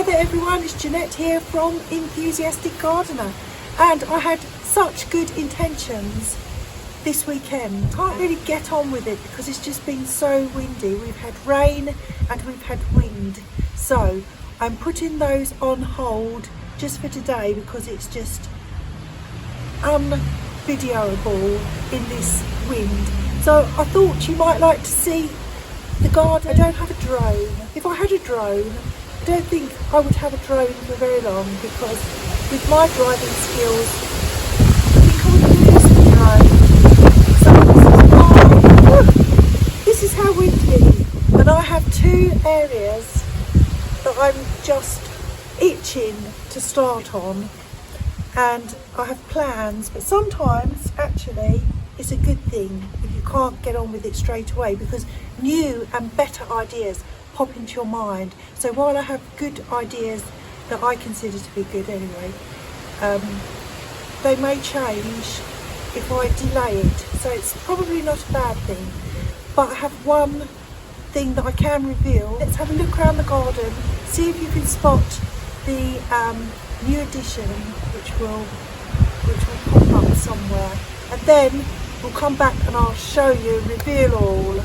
Hi there everyone, it's Jeanette here from Enthusiastic Gardener, and I had such good intentions this weekend. Can't really get on with it because it's just been so windy. We've had rain and we've had wind, so I'm putting those on hold just for today because it's just unvideoable in this wind. So I thought you might like to see the garden. I don't have a drone. If I had a drone, I don't think I would have a drone for very long because with my driving skills, I think I would lose the drone. So this is how windy, and I have two areas that I'm just itching to start on, and I have plans, but sometimes actually it's a good thing if you can't get on with it straight away because new and better ideas pop into your mind. So while I have good ideas that I consider to be good anyway, they may change if I delay it, so it's probably not a bad thing. But I have one thing that I can reveal. Let's have a look around the garden, see if you can spot the new addition which will pop up somewhere, and then we'll come back and I'll show you, reveal all.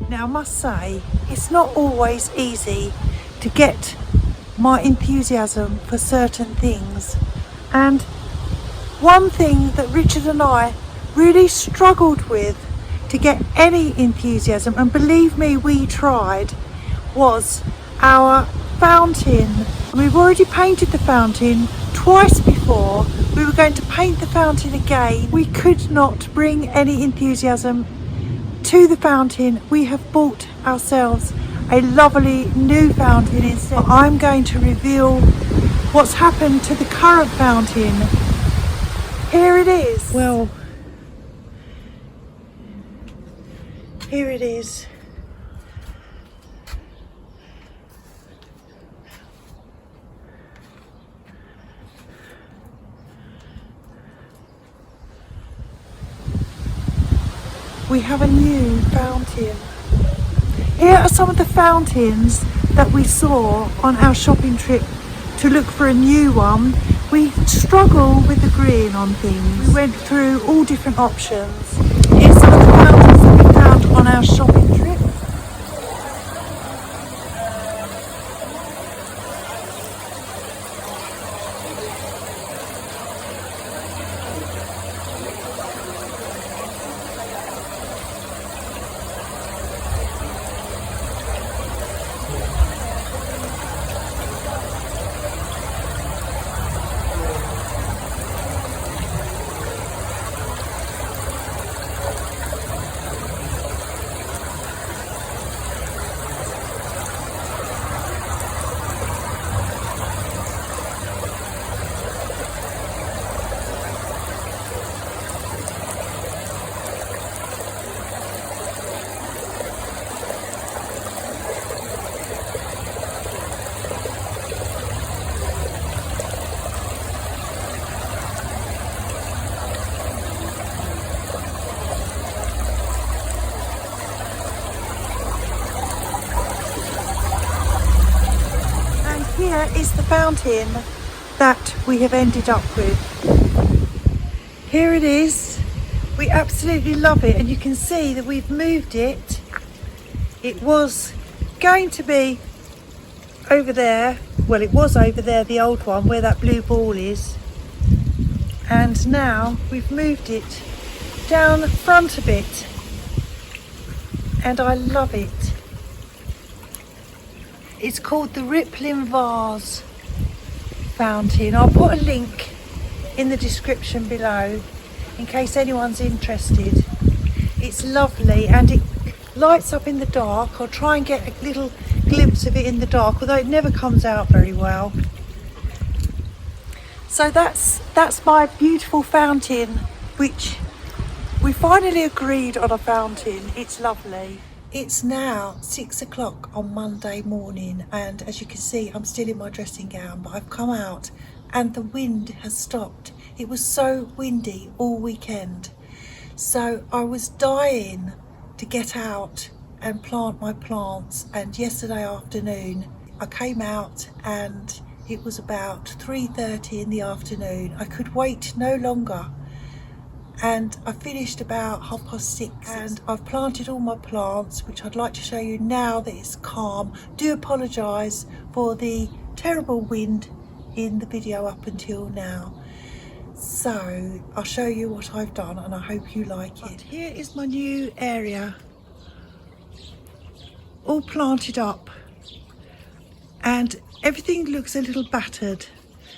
Now I must say, it's not always easy to get my enthusiasm for certain things, and one thing that Richard and I really struggled with to get any enthusiasm, and believe me we tried, was our fountain. We've already painted the fountain twice before. We were going to paint the fountain again. We could not bring any enthusiasm to the fountain, we have bought ourselves a lovely new fountain instead. I'm going to reveal what's happened to the current fountain. Here it is. Well, here it is. We have a new fountain. Here are some of the fountains that we saw on our shopping trip to look for a new one. We struggle with agreeing on things. We went through all different options. Here's some of the fountains that we found on our shopping trip. Here is the fountain that we have ended up with. Here it is. We absolutely love it, and you can see that we've moved it. It was going to be over there. Well, it was over there, the old one, where that blue ball is. And now we've moved it down front a bit. And I love it. It's called the Rippling Vase fountain. I'll put a link in the description below in case anyone's interested. It's lovely and it lights up in the dark. I'll try and get a little glimpse of it in the dark, although it never comes out very well. So that's my beautiful fountain, which we finally agreed on a fountain. It's lovely. It's now 6 o'clock on Monday morning, and as you can see, I'm still in my dressing gown, but I've come out and the wind has stopped. It was so windy all weekend. So I was dying to get out and plant my plants, and yesterday afternoon I came out and it was about 3:30 in the afternoon. I could wait no longer. And I finished about 6:30, and I've planted all my plants, which I'd like to show you now that it's calm. Do apologise for the terrible wind in the video up until now. So I'll show you what I've done and I hope you like it. But here is my new area, all planted up, and everything looks a little battered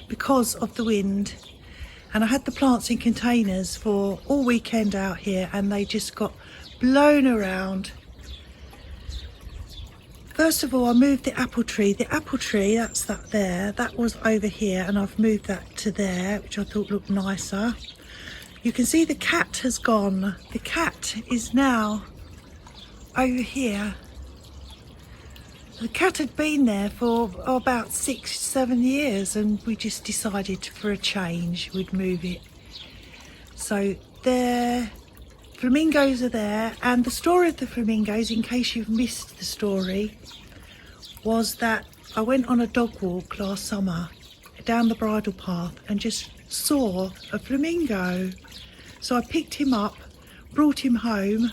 because of the wind. And I had the plants in containers for all weekend out here and they just got blown around. First of all, I moved the apple tree. The apple tree, that's that there, that was over here, and I've moved that to there, which I thought looked nicer. You can see the cat has gone. The cat is now over here. The cat had been there for about 6-7 years, and we just decided for a change we'd move it. So there, flamingos are there, and the story of the flamingos, in case you've missed the story, was that I went on a dog walk last summer down the bridle path and just saw a flamingo. So I picked him up, brought him home.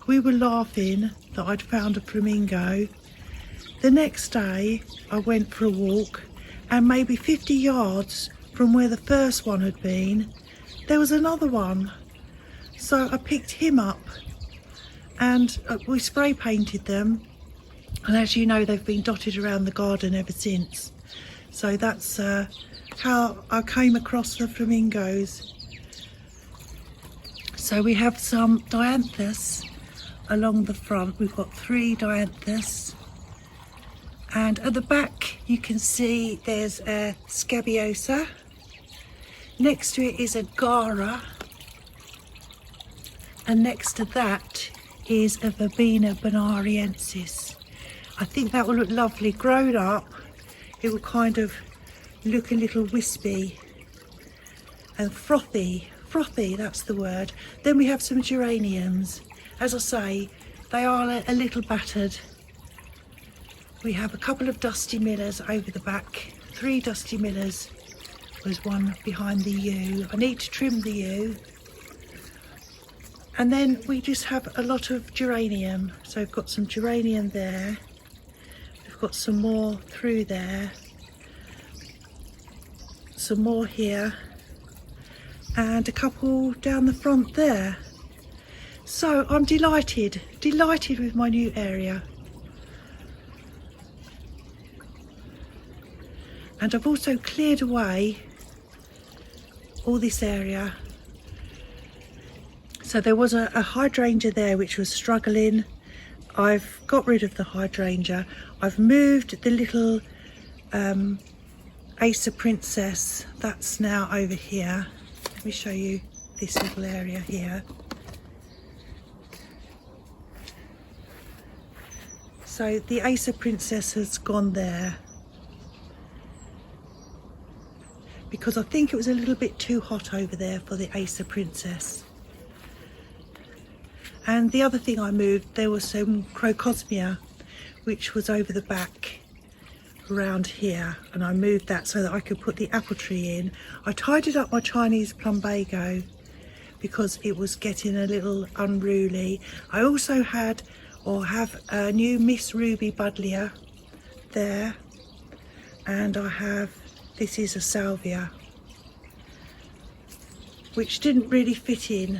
We were laughing that I'd found a flamingo. The next day I went for a walk, and maybe 50 yards from where the first one had been, there was another one. So I picked him up and we spray painted them, and as you know, they've been dotted around the garden ever since. So that's how I came across the flamingos. So we have some dianthus along the front we've got 3 dianthus, and at the back you can see there's a scabiosa. Next to it is a gara, and next to that is a verbena bonariensis. I think that will look lovely grown up. It will kind of look a little wispy and frothy, that's the word. Then we have some geraniums. As I say, they are a little battered. We have a couple of dusty millers over the back, 3 dusty millers. There's one behind the yew. I need to trim the yew. And then we just have a lot of geranium. So we've got some geranium there. We've got some more through there. Some more here. And a couple down the front there. So I'm delighted with my new area. And I've also cleared away all this area. So there was a hydrangea there which was struggling. I've got rid of the hydrangea. I've moved the little Acer Princess. That's now over here. Let me show you this little area here. So the Acer Princess has gone there, because I think it was a little bit too hot over there for the Acer Princess. And the other thing I moved, there was some Crocosmia, which was over the back around here, and I moved that so that I could put the apple tree in. I tidied up my Chinese plumbago because it was getting a little unruly. I also had, or have, a new Miss Ruby Buddleia there, and I have, this is a salvia, which didn't really fit in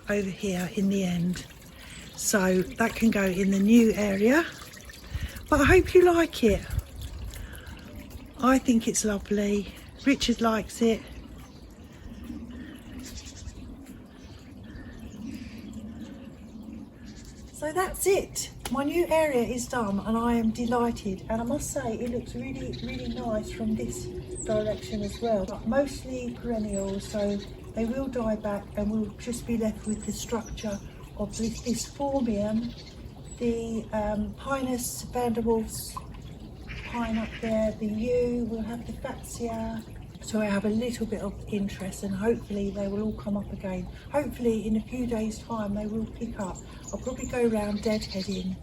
over here in the end. So that can go in the new area. But I hope you like it. I think it's lovely. Richard likes it. So that's it. My new area is done and I am delighted, and I must say it looks really nice from this direction as well. But mostly perennials, so they will die back and we'll just be left with the structure of this formium, the Pinus vanderwolf's pine up there, the yew, we'll have the Fatsia. So I have a little bit of interest, and hopefully they will all come up again. Hopefully in a few days time they will pick up. I'll probably go around deadheading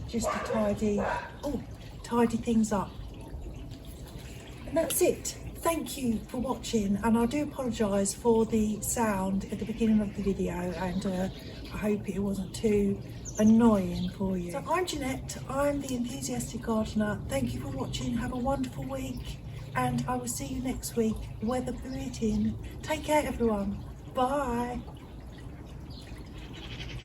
just to tidy things up. And that's it. Thank you for watching, and I do apologise for the sound at the beginning of the video, and I hope it wasn't too annoying for you. So I'm Jeanette, I'm the Enthusiastic Gardener. Thank you for watching, have a wonderful week, and I will see you next week, weather permitting. Take care everyone, bye.